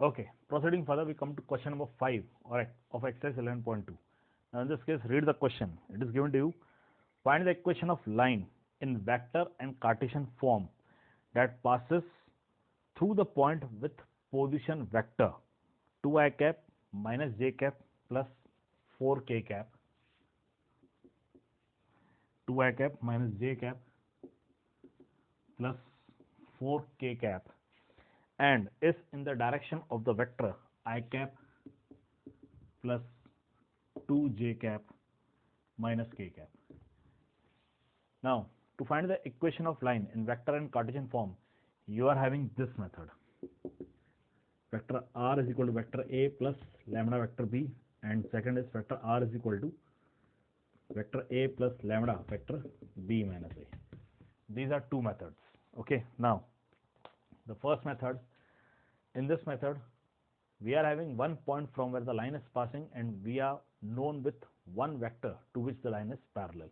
Okay, proceeding further, we come to question number 5 of exercise 11.2. Now, in this case, read the question. It is given to you. Find the equation of line in vector and Cartesian form that passes through the point with position vector 2i cap minus j cap plus 4k cap, 2i cap minus j cap plus 4k cap, and is in the direction of the vector I cap plus 2j cap minus k cap. Now, to find the equation of line in vector and Cartesian form, you are having this method. Vector r is equal to vector a plus lambda vector b, and second is vector r is equal to vector a plus lambda vector b minus a. These are two methods. Okay, now the first method, in this method we are having one point from where the line is passing, and we are known with one vector to which the line is parallel.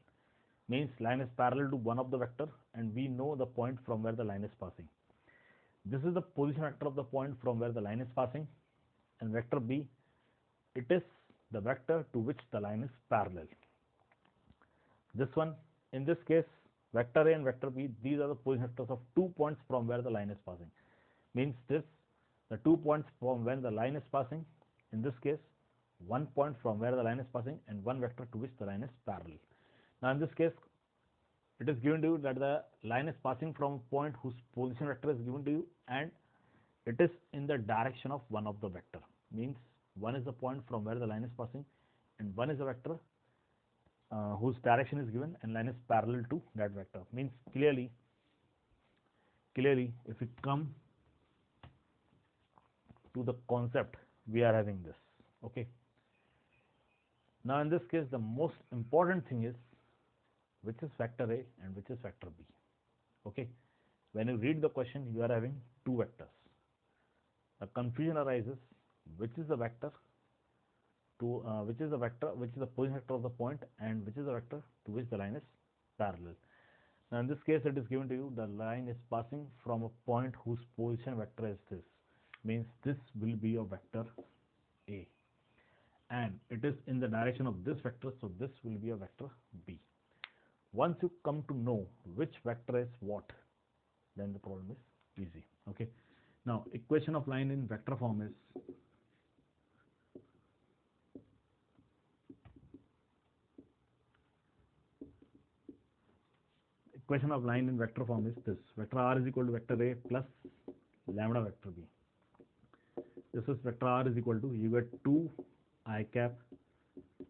Means line is parallel to one of the vector, and we know the point from where the line is passing. This is the position vector of the point from where the line is passing, and vector b, it is the vector to which the line is parallel. This one, in this case, vector a and vector b, these are the position vectors of 2 points from where the line is passing. Means this, the 2 points from where the line is passing, in this case 1 point from where the line is passing and one vector to which the line is parallel. Now in this case, it is given to you that the line is passing from a point whose position vector is given to you, and it is in the direction of one of the vector. Means one is the point from where the line is passing, and one is a vector whose direction is given and line is parallel to that vector. Means clearly if we come to the concept, we are having this. Okay, now in this case, the most important thing is which is vector a and which is vector b. Okay, when you read the question, you are having two vectors. The confusion arises, which is the vector which is the position vector of the point, and which is the vector to which the line is parallel. Now in this case, it is given to you the line is passing from a point whose position vector is this. Means this will be a vector a, and it is in the direction of this vector, so this will be a vector b. Once you come to know which vector is what, then the problem is easy. Okay, now equation of line in vector form is this: vector r is equal to vector a plus lambda vector b. This is vector r is equal to, you get 2 I cap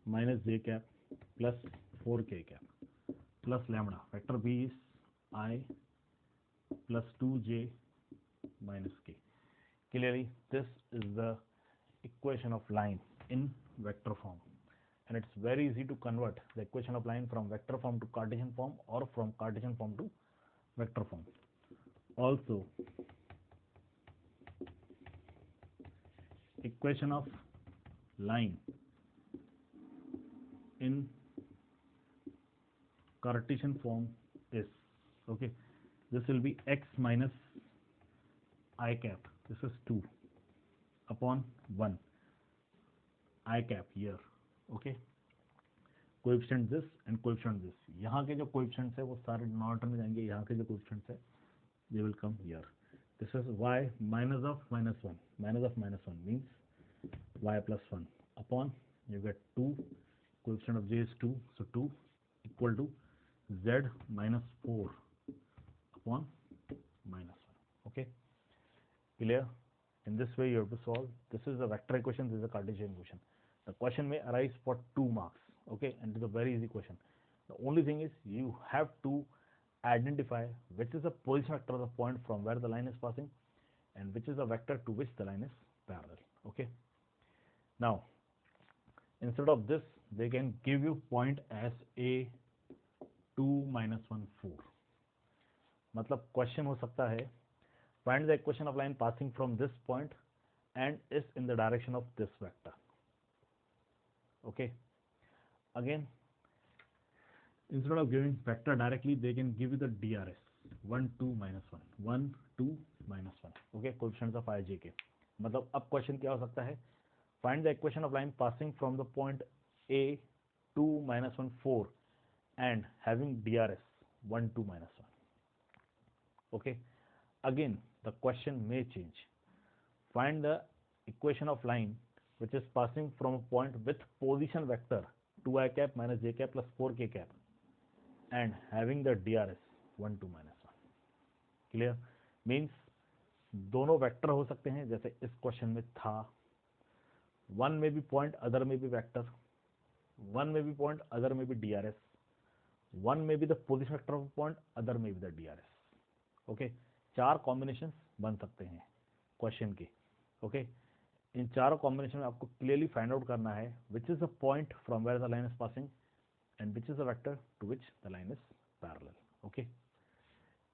minus j cap plus 4k cap plus lambda. Vector b is I plus 2j minus k. Clearly, this is the equation of line in vector form, and it's very easy to convert the equation of line from vector form to Cartesian form, or from Cartesian form to vector form. Also, equation of line in Cartesian form is, okay, this will be x minus I cap, this is 2 upon 1 I cap here. Okay, coefficient this and coefficient this, यहाँ के जो coefficients है वो सारे denominator में जाएंगे, यहाँ के जो कोएफिशिएंट्स है they will come here. This is y minus of minus 1 means y plus 1 upon, you get 2, coefficient of j is 2, so 2 equal to z minus 4 upon minus 1. Okay, clear? In this way you have to solve. This is the vector equation, this is the Cartesian equation. The question may arise for 2 marks. Okay, and it is a very easy question. The only thing is you have to identify which is the position vector of the point from where the line is passing, and which is the vector to which the line is parallel. Okay, now instead of this, they can give you point as a 2 minus 1 4. मतलब question हो सकता है, find the equation of line passing from this point and is in the direction of this vector. Okay, again, instead of giving vector directly, they can give you the DRS 1 2 minus 1 1 2 minus 1. Okay, coefficients of I, j, k. मतलब अब question क्या हो सकता है, find the equation of line passing from the point A 2 -1 4 and having DRS 1 2 -1. Okay, again the question may change. Find the equation of line which is passing from a point with position vector 2i cap minus j cap plus 4k cap and having the DRS 1 2 -1. Clear? Means दोनों vector हो सकते हैं जैसे इस question में था, one में भी पॉइंट, अदर में भी वेक्टर, वन में भी पॉइंट, अदर में भी DRS, वन में भी the position vector of point, other में भी द DRS. ओके, चार कॉम्बिनेशन बन सकते हैं क्वेश्चन के. ओके, इन चारों कॉम्बिनेशन में आपको क्लियरली फाइंड आउट करना है which is the point from where the line is passing and which is the vector to which the line is parallel. Okay,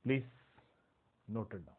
please note it down.